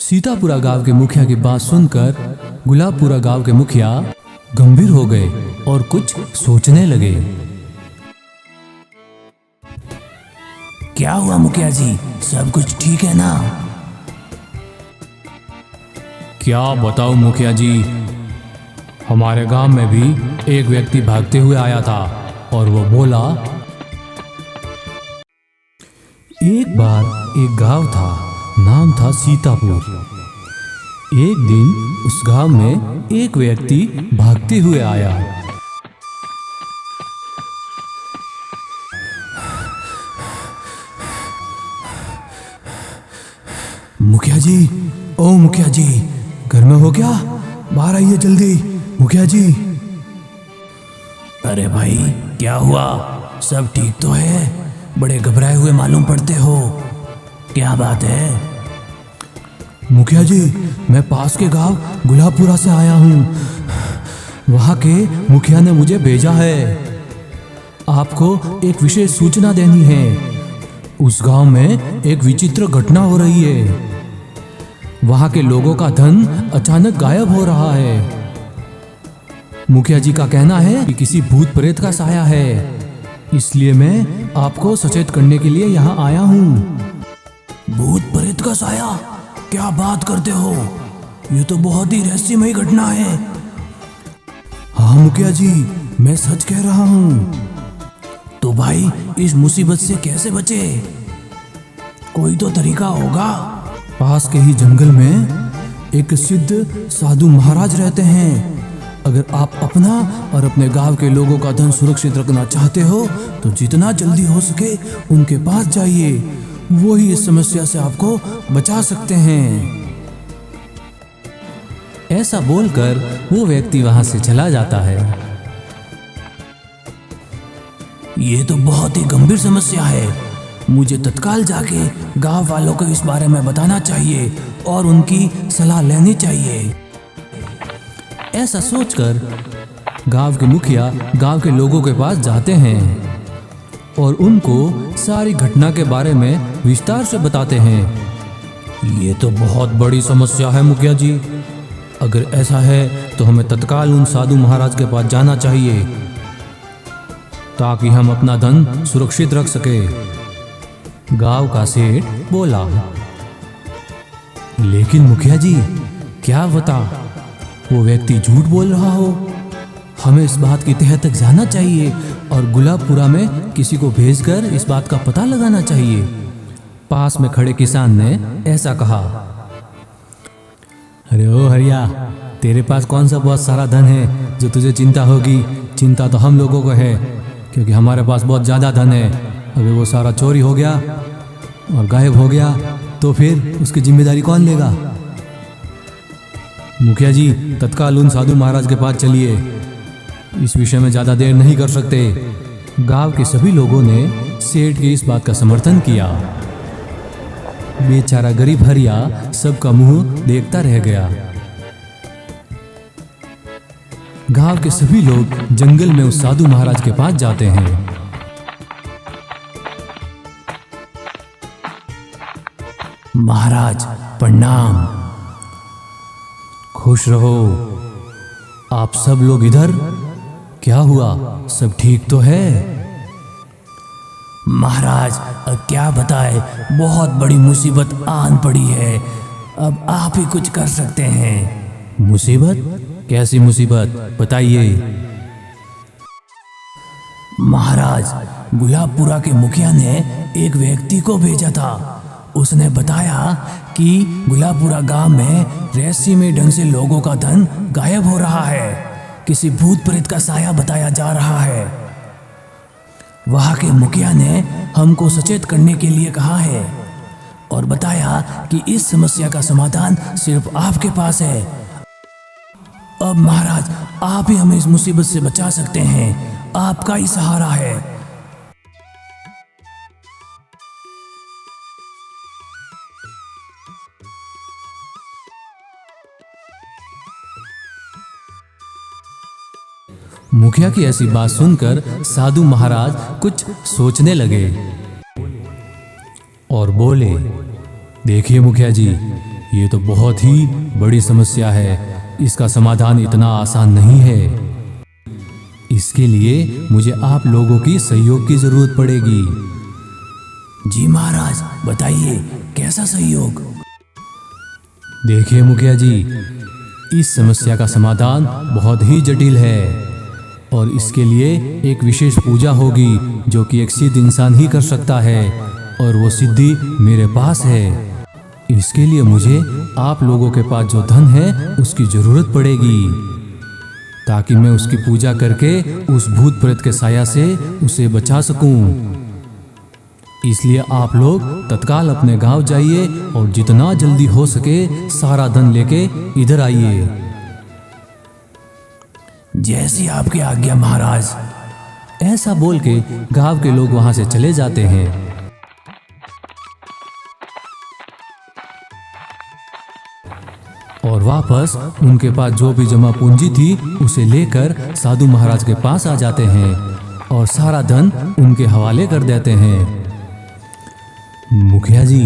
सीतापुरा गांव के मुखिया की बात सुनकर गुलाबपुरा गांव के मुखिया गंभीर हो गए और कुछ सोचने लगे। क्या हुआ मुखिया जी, सब कुछ ठीक है ना? क्या बताऊं मुखिया जी, हमारे गांव में भी एक व्यक्ति भागते हुए आया था और वो बोला, एक बार एक गांव था, नाम था सीतापुर। एक दिन उस गांव में एक व्यक्ति भागते हुए आया। मुखिया जी, ओ मुखिया जी, घर में हो क्या? बाहर आइए जल्दी मुखिया जी। अरे भाई क्या हुआ, सब ठीक तो है? बड़े घबराए हुए मालूम पड़ते हो, क्या बात है? मुखिया जी, मैं पास के गांव गुलाबपुरा से आया हूँ। वहाँ के मुखिया ने मुझे भेजा है, आपको एक विशेष सूचना देनी है। उस गांव में एक विचित्र घटना हो रही है। वहाँ के लोगों का धन अचानक गायब हो रहा है। मुखिया जी का कहना है कि किसी भूत प्रेत का साया है, इसलिए मैं आपको सचेत करने के लिए यहाँ आया हूँ। भूत प्रेत का साया? क्या बात करते हो, ये तो बहुत ही रहस्यमय घटना है। हाँ मुखिया जी, मैं सच कह रहा हूँ। तो भाई इस मुसीबत से कैसे बचे? कोई तो तरीका होगा। पास के ही जंगल में एक सिद्ध साधु महाराज रहते हैं। अगर आप अपना और अपने गांव के लोगों का धन सुरक्षित रखना चाहते हो तो जितना जल्दी हो सके उनके पास जाइए, वो ही इस समस्या से आपको बचा सकते हैं। ऐसा बोलकर वो व्यक्ति वहां से चला जाता है। ये तो बहुत ही गंभीर समस्या है, मुझे तत्काल जाके गांव वालों को इस बारे में बताना चाहिए और उनकी सलाह लेनी चाहिए। ऐसा सोचकर गांव के मुखिया गांव के लोगों के पास जाते हैं और उनको सारी घटना के बारे में विस्तार से बताते हैं। ये तो बहुत बड़ी समस्या है मुखिया जी, अगर ऐसा है तो हमें तत्काल उन साधु महाराज के पास जाना चाहिए ताकि हम अपना धन सुरक्षित रख सके। गांव का सेठ बोला, लेकिन मुखिया जी क्या बता, वो व्यक्ति झूठ बोल रहा हो। हमें इस बात की तह तक जाना चाहिए और गुलाबपुरा में किसी को भेजकर इस बात का पता लगाना चाहिए। पास में खड़े किसान ने ऐसा कहा। अरे ओ हरिया, तेरे पास कौन सा बहुत सारा धन है जो तुझे चिंता होगी? चिंता तो हम लोगों को है, क्योंकि हमारे पास बहुत ज़्यादा धन है। अगर वो सारा चोरी हो गया और गायब हो गया तो फिर उसकी जिम्मेदारी कौन लेगा? मुखिया जी, तत्काल उन साधु महाराज के पास चलिए, इस विषय में ज़्यादा देर नहीं कर सकते। गांव के सभी लोगों ने सेठ की इस बात का समर्थन किया। बेचारा गरीब हरिया सबका मुंह देखता रह गया। गांव के सभी लोग जंगल में उस साधु महाराज के पास जाते हैं। महाराज प्रणाम। खुश रहो। आप सब लोग इधर? क्या हुआ, सब ठीक तो है? महाराज अब क्या बताए, बहुत बड़ी मुसीबत आन पड़ी है, अब आप ही कुछ कर सकते हैं। मुसीबत? कैसी मुसीबत, बताइए। महाराज, गुलाबपुरा के मुखिया ने एक व्यक्ति को भेजा था। उसने बताया कि गुलाबपुरा गांव में रहस्यमय ढंग से लोगों का धन गायब हो रहा है। किसी भूत प्रेत का साया बताया जा रहा है। वहां के मुखिया ने हमको सचेत करने के लिए कहा है और बताया कि इस समस्या का समाधान सिर्फ आपके पास है। अब महाराज, आप ही हमें इस मुसीबत से बचा सकते हैं, आपका ही सहारा है। मुखिया की ऐसी बात सुनकर साधु महाराज कुछ सोचने लगे और बोले, देखिए मुखिया जी, ये तो बहुत ही बड़ी समस्या है। इसका समाधान इतना आसान नहीं है। इसके लिए मुझे आप लोगों की सहयोग की जरूरत पड़ेगी। जी महाराज, बताइए कैसा सहयोग? देखिए मुखिया जी, इस समस्या का समाधान बहुत ही जटिल है और इसके लिए एक विशेष पूजा होगी जो कि एक सिद्ध इंसान ही कर सकता है और वो सिद्धि मेरे पास है। इसके लिए मुझे आप लोगों के पास जो धन है उसकी जरूरत पड़ेगी ताकि मैं उसकी पूजा करके उस भूत प्रेत के साया से उसे बचा सकूं। इसलिए आप लोग तत्काल अपने गांव जाइए और जितना जल्दी हो सके सारा धन लेके इधर आइए। जैसी आपकी आज्ञा महाराज। ऐसा बोल के गांव के लोग वहां से चले जाते हैं। और वापस उनके पास जो भी जमा पूंजी थी उसे लेकर साधु महाराज के पास आ जाते हैं और सारा धन उनके हवाले कर देते हैं। मुखिया जी,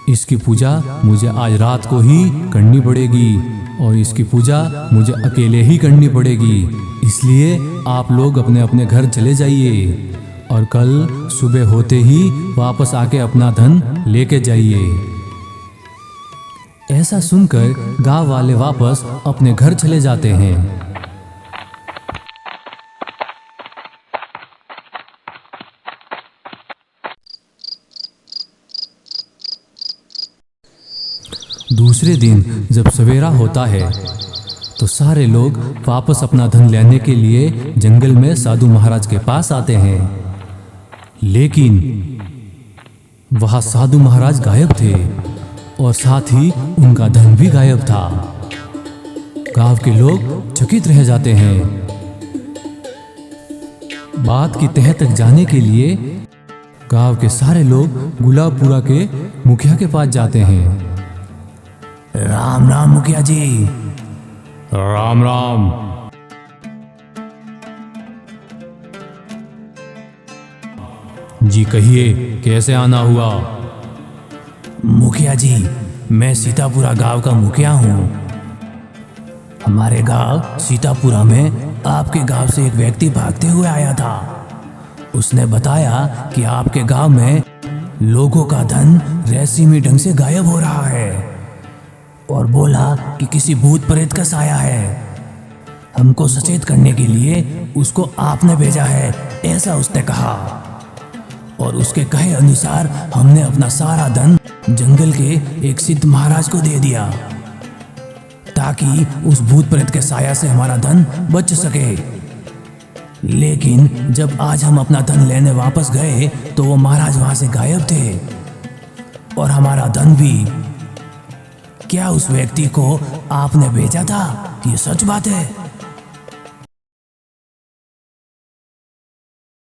इसकी पूजा मुझे आज रात को ही करनी पड़ेगी और इसकी पूजा मुझे अकेले ही करनी पड़ेगी। इसलिए आप लोग अपने अपने घर चले जाइए और कल सुबह होते ही वापस आके अपना धन लेके जाइए। ऐसा सुनकर गांव वाले वापस अपने घर चले जाते हैं। दूसरे दिन जब सवेरा होता है तो सारे लोग वापस अपना धन लेने के लिए जंगल में साधु महाराज के पास आते हैं, लेकिन वहां साधु महाराज गायब थे और साथ ही उनका धन भी गायब था। गांव के लोग चकित रह जाते हैं। बात की तह तक जाने के लिए गांव के सारे लोग गुलाबपुरा के मुखिया के पास जाते हैं। राम राम मुखिया जी। राम राम। जी कहिए, कैसे आना हुआ? मुखिया जी, मैं सीतापुरा गांव का मुखिया हूँ। हमारे गांव सीतापुरा में आपके गांव से एक व्यक्ति भागते हुए आया था। उसने बताया कि आपके गांव में लोगों का धन रहस्यमयी ढंग से गायब हो रहा है और बोला कि किसी भूत प्रेत का साया है। हमको सचेत करने के लिए उसको आपने भेजा है, ऐसा उसने कहा। और उसके कहे अनुसार हमने अपना सारा धन जंगल के एक सिद्ध महाराज को दे दिया ताकि उस भूत प्रेत के साया से हमारा धन बच सके। लेकिन जब आज हम अपना धन लेने वापस गए तो वो महाराज वहां से गायब थे और हमारा धन भी। क्या उस व्यक्ति को आपने भेजा था? ये सच बात है?